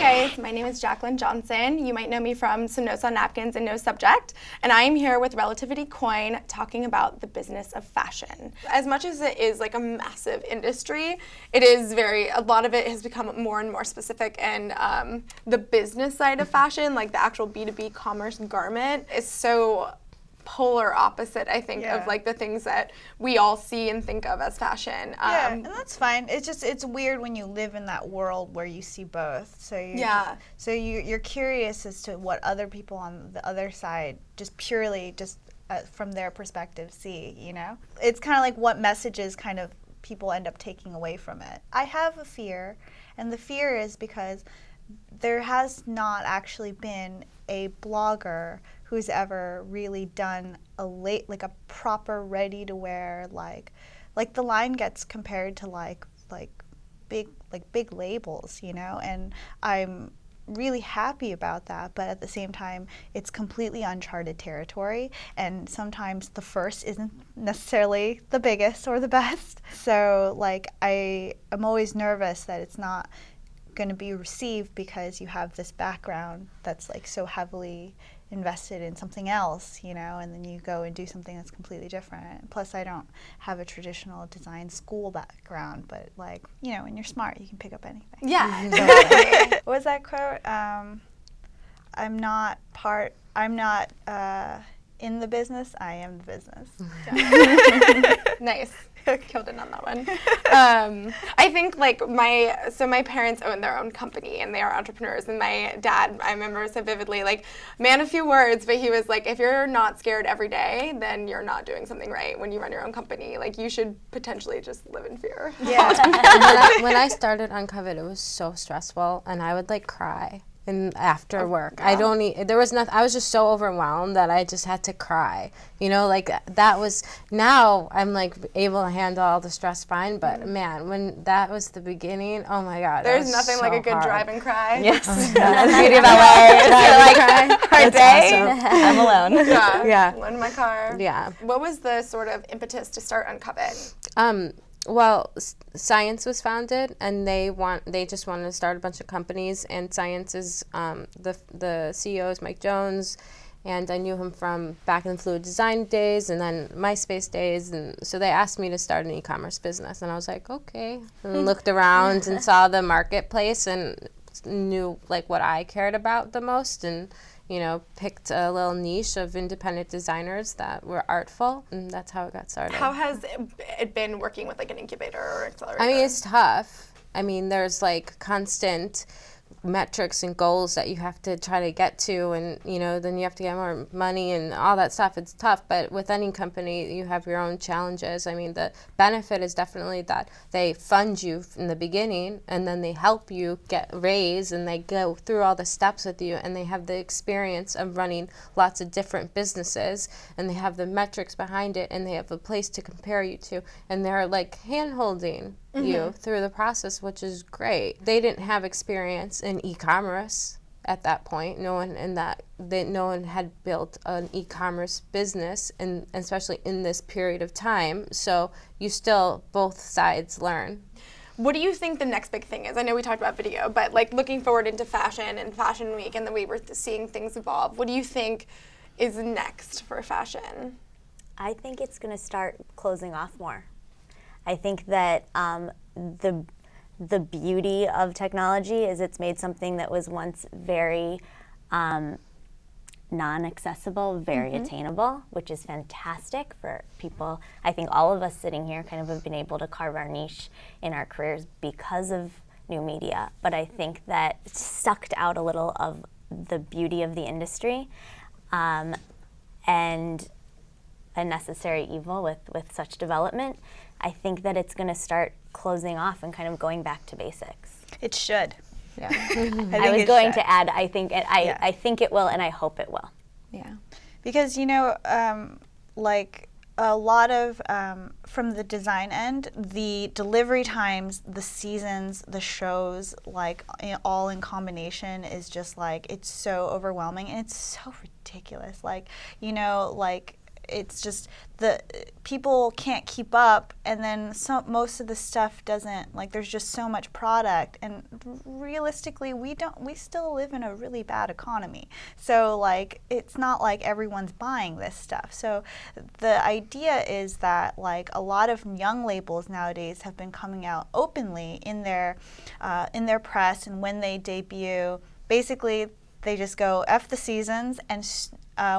guys, my name is Jaclyn Johnson. You might know me from some notes on napkins and no subject, and I am here with Relativity Coin talking about the business of fashion. As much as it is like a massive industry, it is a lot of it has become more and more specific, and the business side of fashion, like the actual B2B commerce garment, is so polar opposite, I think, of like the things that we all see and think of as fashion. And that's fine. It's weird when you live in that world where you see both. So you're curious as to what other people on the other side just purely from their perspective see, you know? It's kind of like what messages kind of people end up taking away from it. I have a fear, and the fear is because there has not actually been a blogger who's ever really done a proper ready to wear, like the line gets compared to like big labels, you know, and I'm really happy about that, but at the same time it's completely uncharted territory, and sometimes the first isn't necessarily the biggest or the best. So like I'm always nervous that it's not going to be received because you have this background that's like so heavily invested in something else, you know, and then you go and do something that's completely different. Plus, I don't have a traditional design school background, but like, you know, when you're smart, you can pick up anything. Yeah. So, what was that quote? I'm not in the business, I am the business. Nice. Killed it on that one. I think like my parents own their own company and they are entrepreneurs, and my dad, I remember so vividly, like, man of few words, but he was like, if you're not scared every day, then you're not doing something right when you run your own company. Like, you should potentially just live in fear. Yeah. when I started on Kott, it was so stressful, and I would like cry. And after work, I was just so overwhelmed that I just had to cry, you know, like that was, now I'm like able to handle all the stress fine, but man, when that was the beginning, oh my God. There's nothing like a good drive and cry. Yes. That's beauty of LA. Hard day, awesome. I'm alone. Yeah. Alone in my car. Yeah. What was the sort of impetus to start on Kott? Well, Science was founded, and they just wanted to start a bunch of companies. And Science is the CEO is Mike Jones, and I knew him from back in the Fluid Design days, and then MySpace days. And so they asked me to start an e-commerce business, and I was like, okay. And looked around and saw the marketplace and knew like what I cared about the most, and you know, picked a little niche of independent designers that were artful, and that's how it got started. How has it been working with like an incubator or accelerator? I mean, it's tough. I mean, there's like constant metrics and goals that you have to try to get to, and you know, then you have to get more money and all that stuff. It's tough, but with any company you have your own challenges. I mean, the benefit is definitely that they fund you in the beginning, and then they help you get raised, and they go through all the steps with you, and they have the experience of running lots of different businesses, and they have the metrics behind it, and they have a place to compare you to, and they're like hand-holding you through the process, which is great. They didn't have experience in e-commerce at that point. No one had built an e-commerce business, and especially in this period of time. So you still, both sides learn. What do you think the next big thing is? I know we talked about video, but like looking forward into fashion and Fashion Week and the way we're seeing things evolve, what do you think is next for fashion? I think it's going to start closing off more. I think that the beauty of technology is it's made something that was once very non-accessible, very attainable, which is fantastic for people. I think all of us sitting here kind of have been able to carve our niche in our careers because of new media, but I think that it's sucked out a little of the beauty of the industry, and a necessary evil with such development. I think that it's going to start closing off and kind of going back to basics. It should. Yeah. I was going to add, I think it will, and I hope it will. Yeah. Because, you know, like a lot of, from the design end, the delivery times, the seasons, the shows, like all in combination is just like, it's so overwhelming, and it's so ridiculous. Like, you know, like it's just the people can't keep up, and then most of the stuff doesn't, like, there's just so much product, and realistically we still live in a really bad economy, so like it's not like everyone's buying this stuff. So the idea is that like a lot of young labels nowadays have been coming out openly in their press, and when they debut, basically they just go F the seasons, and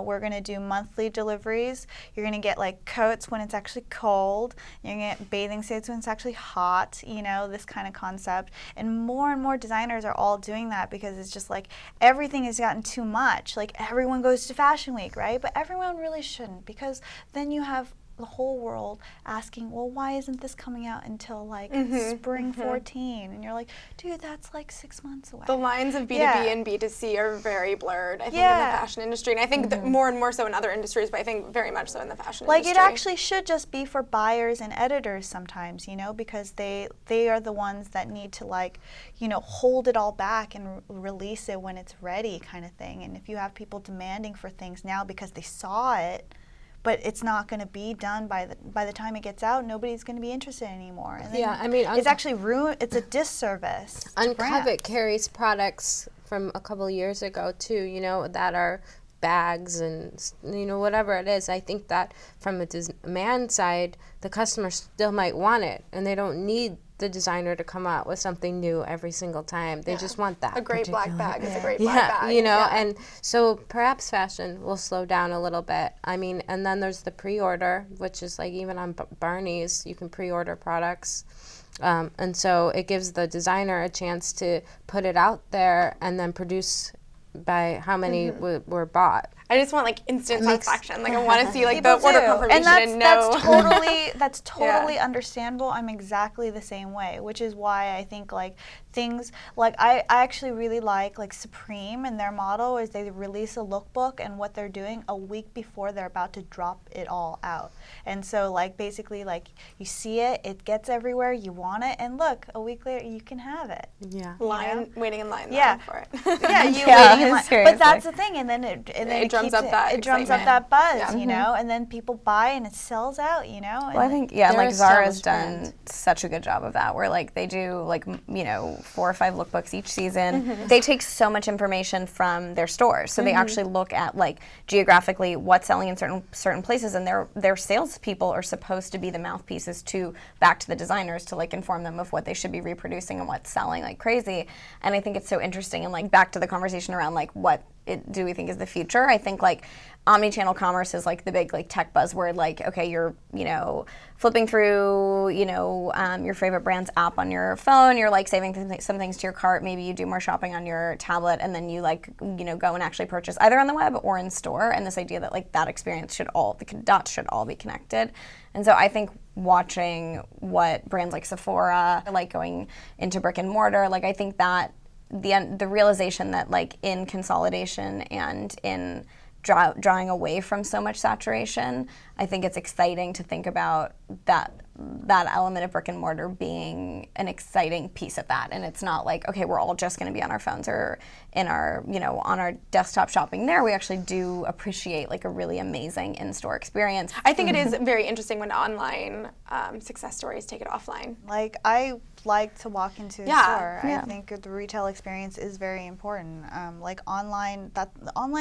we're going to do monthly deliveries. You're going to get like coats when it's actually cold. You're going to get bathing suits when it's actually hot, you know, this kind of concept. And more designers are all doing that because it's just like everything has gotten too much. Like everyone goes to Fashion Week, right? But everyone really shouldn't, because then you have the whole world asking, well, why isn't this coming out until like spring 14? And you're like, dude, that's like 6 months away. The lines of B2B and B2C are very blurred, I think, in the fashion industry. And I think that more and more so in other industries, but I think very much so in the fashion industry. Like, it actually should just be for buyers and editors sometimes, you know, because they are the ones that need to, like, you know, hold it all back and release it when it's ready, kind of thing. And if you have people demanding for things now because they saw it, but it's not going to be done by the time it gets out, nobody's going to be interested anymore. And I mean, it's actually it's a disservice. Uncovet carries products from a couple of years ago too, you know, that are bags and, you know, whatever it is. I think that from a demand side, the customer still might want it, and they don't need the designer to come out with something new every single time. They just want that. A great black bag is a great black bag. You know, and so perhaps fashion will slow down a little bit. I mean, and then there's the pre-order, which is like even on Barney's, you can pre-order products. And so it gives the designer a chance to put it out there and then produce by how many were bought. I just want like instant satisfaction. Like I want to see like the order confirmation and know. That's totally understandable. I'm exactly the same way, which is why I think like things like I actually really like Supreme, and their motto is they release a lookbook and what they're doing a week before they're about to drop it all out. And so like basically like you see it, it gets everywhere, you want it, and look, a week later you can have it. Yeah. Waiting in line for it. Waiting in line. But that's the thing, and then it drums up that buzz, you know, and then people buy and it sells out, you know. Well, I think like Zara's done such a good job of that, where like they do like, you know, 4 or 5 lookbooks each season. They take so much information from their stores, so they actually look at like geographically what's selling in certain places, and their salespeople are supposed to be the mouthpieces back to the designers to like inform them of what they should be reproducing and what's selling like crazy. And I think it's so interesting, and like back to the conversation around like what do we think is the future? I think like omni-channel commerce is like the big like tech buzzword. Like, okay, you're, you know, flipping through, you know, your favorite brand's app on your phone. You're like saving some things to your cart. Maybe you do more shopping on your tablet, and then you like, you know, go and actually purchase either on the web or in store. And this idea that like that experience the dots should all be connected. And so I think watching what brands like Sephora are like going into brick and mortar, like I think that the realization that like in consolidation and in drawing away from so much saturation, I think it's exciting to think about that element of brick and mortar being an exciting piece of that. And it's not like, okay, we're all just going to be on our phones or in our, you know, on our desktop shopping there. We actually do appreciate like a really amazing in-store experience. I think it is very interesting when online success stories take it offline. Like I like to walk into a store. I think the retail experience is very important. Like online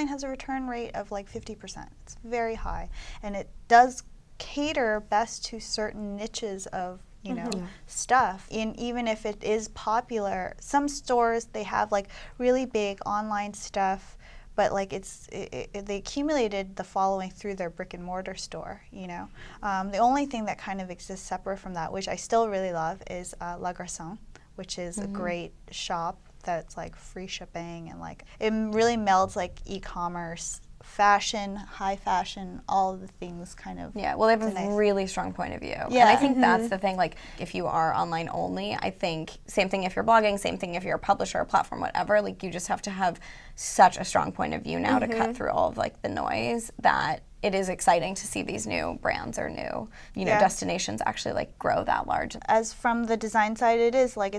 has a return rate of like 50%. It's very high, and it does cater best to certain niches of, you know, stuff. And even if it is popular, some stores, they have like really big online stuff, but like they accumulated the following through their brick and mortar store, you know. The only thing that kind of exists separate from that, which I still really love, is La Garçon, which is a great shop that's like free shipping, and like it really melds like e-commerce, fashion, high fashion, all of the things kind of. Yeah, well, they have a really strong point of view. Yeah. And I think that's the thing, like if you are online only, I think same thing if you're blogging, same thing if you're a publisher, a platform, whatever, like you just have to have such a strong point of view now to cut through all of like the noise, that it is exciting to see these new brands or new, you know, destinations actually like grow that large. As from the design side, it is like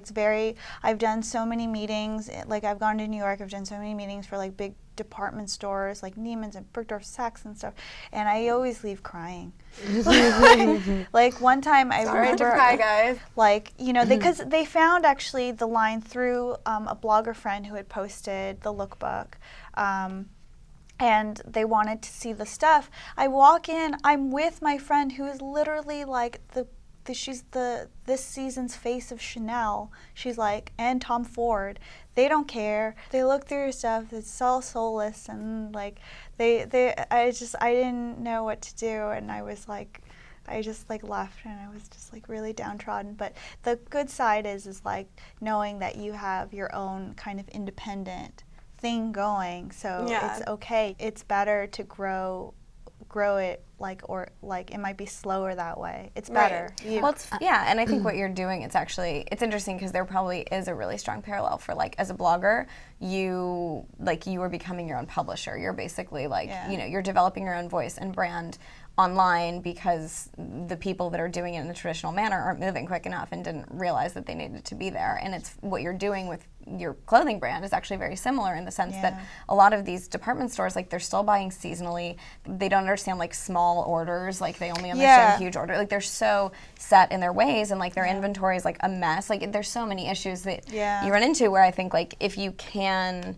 I've done so many meetings, like I've gone to New York, I've done so many meetings for like big department stores like Neiman's and Bergdorf Saks and stuff, and I always leave crying. Like one time I remember, to cry, guys. like, you know, because they found actually the line through a blogger friend who had posted the lookbook, and they wanted to see the stuff. I walk in, I'm with my friend who is literally like she's this season's face of Chanel. She's like, and Tom Ford. They don't care. They look through your stuff. It's all soulless, and like I didn't know what to do, and I just like left, and I was just like really downtrodden. But the good side is like knowing that you have your own kind of independent thing going, so it's okay. It's better to grow it like it might be slower that way. It's better. Right. Well, and I think what you're doing, it's interesting because there probably is a really strong parallel for like as a blogger, you are becoming your own publisher. You're basically like, you know, you're developing your own voice and brand online because the people that are doing it in the traditional manner aren't moving quick enough and didn't realize that they needed to be there. And it's what you're doing with your clothing brand is actually very similar in the sense that a lot of these department stores, like they're still buying seasonally. They don't understand like small orders, like they only understand huge orders. Like they're so set in their ways, and like their inventory is like a mess. Like there's so many issues that you run into where I think like if you can,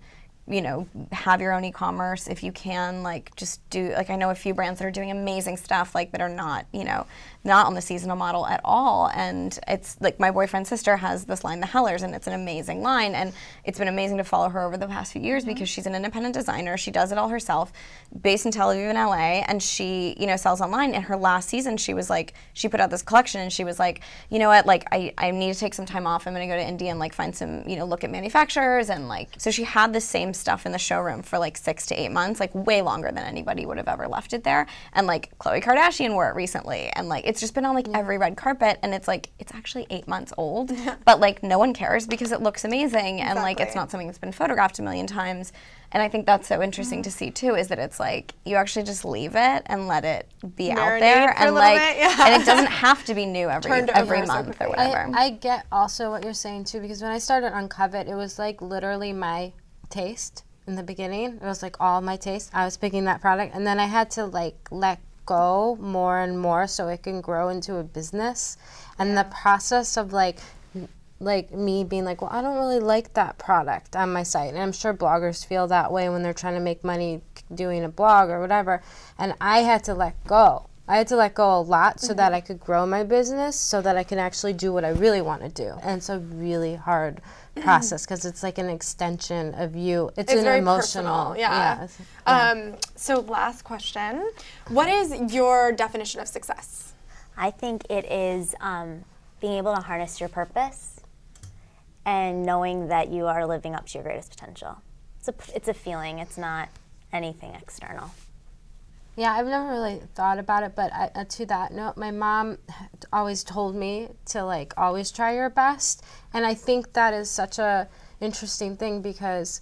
you know, have your own e-commerce, if you can like just do, like I know a few brands that are doing amazing stuff like that are not, you know, not on the seasonal model at all. And it's like my boyfriend's sister has this line, The Hellers, and it's an amazing line, and it's been amazing to follow her over the past few years because she's an independent designer. She does it all herself, based in Tel Aviv and LA, and she, you know, sells online. In her last season, she was like, she put out this collection and she was like, you know what, like I need to take some time off. I'm gonna go to India and like find some, you know, look at manufacturers, and like, so she had the same stuff in the showroom for like 6 to 8 months, like way longer than anybody would have ever left it there. And like Khloe Kardashian wore it recently, and like it's just been on like every red carpet, and it's like it's actually 8 months old, but like no one cares because it looks amazing, and like it's not something that's been photographed a million times. And I think that's so interesting to see too, is that it's like you actually just leave it and let it be out there, and like and it doesn't have to be new every month or whatever. I get also what you're saying too, because when I started on Covet, it was like literally my taste in the beginning. It was like all my taste. I was picking that product, and then I had to like let go more and more so it can grow into a business. And the process of like me being like, well, I don't really like that product on my site, and I'm sure bloggers feel that way when they're trying to make money doing a blog or whatever, and I had to let go. I had to let go a lot so that I could grow my business, so that I can actually do what I really want to do. And it's a really hard process because it's like an extension of you. It's an very emotional. Personal, so last question. What is your definition of success? I think it is being able to harness your purpose and knowing that you are living up to your greatest potential. It's a feeling. It's not anything external. Yeah, I've never really thought about it, but to that note, my mom always told me to like always try your best, and I think that is such a interesting thing because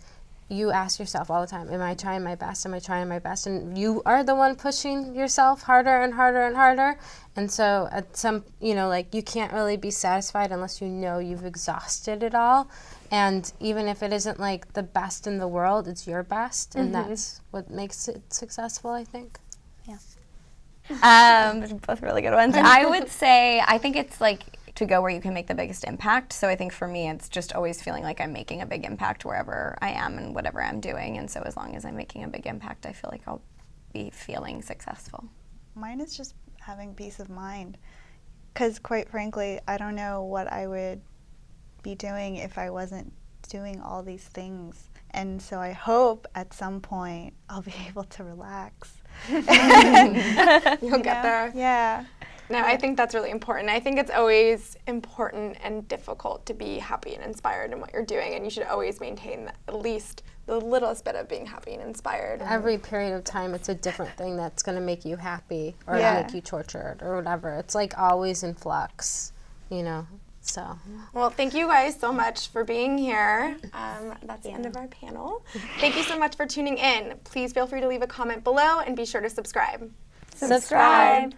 you ask yourself all the time, am I trying my best? Am I trying my best? And you are the one pushing yourself harder and harder and harder. And so at some, you know, like you can't really be satisfied unless you know you've exhausted it all. And even if it isn't like the best in the world, it's your best. And that's what makes it successful, I think. Yeah. Both really good ones. I would say, I think it's like to go where you can make the biggest impact. So I think for me, it's just always feeling like I'm making a big impact wherever I am and whatever I'm doing. And so as long as I'm making a big impact, I feel like I'll be feeling successful. Mine is just having peace of mind. Because quite frankly, I don't know what I would be doing if I wasn't doing all these things. And so I hope at some point I'll be able to relax. You'll get there. Yeah. No, I think that's really important. I think it's always important and difficult to be happy and inspired in what you're doing, and you should always maintain at least the littlest bit of being happy and inspired. Every period of time, it's a different thing that's going to make you happy or make you tortured or whatever. It's like always in flux, you know. So. Well, thank you guys so much for being here. That's the end of our panel. Thank you so much for tuning in. Please feel free to leave a comment below and be sure to subscribe. Subscribe.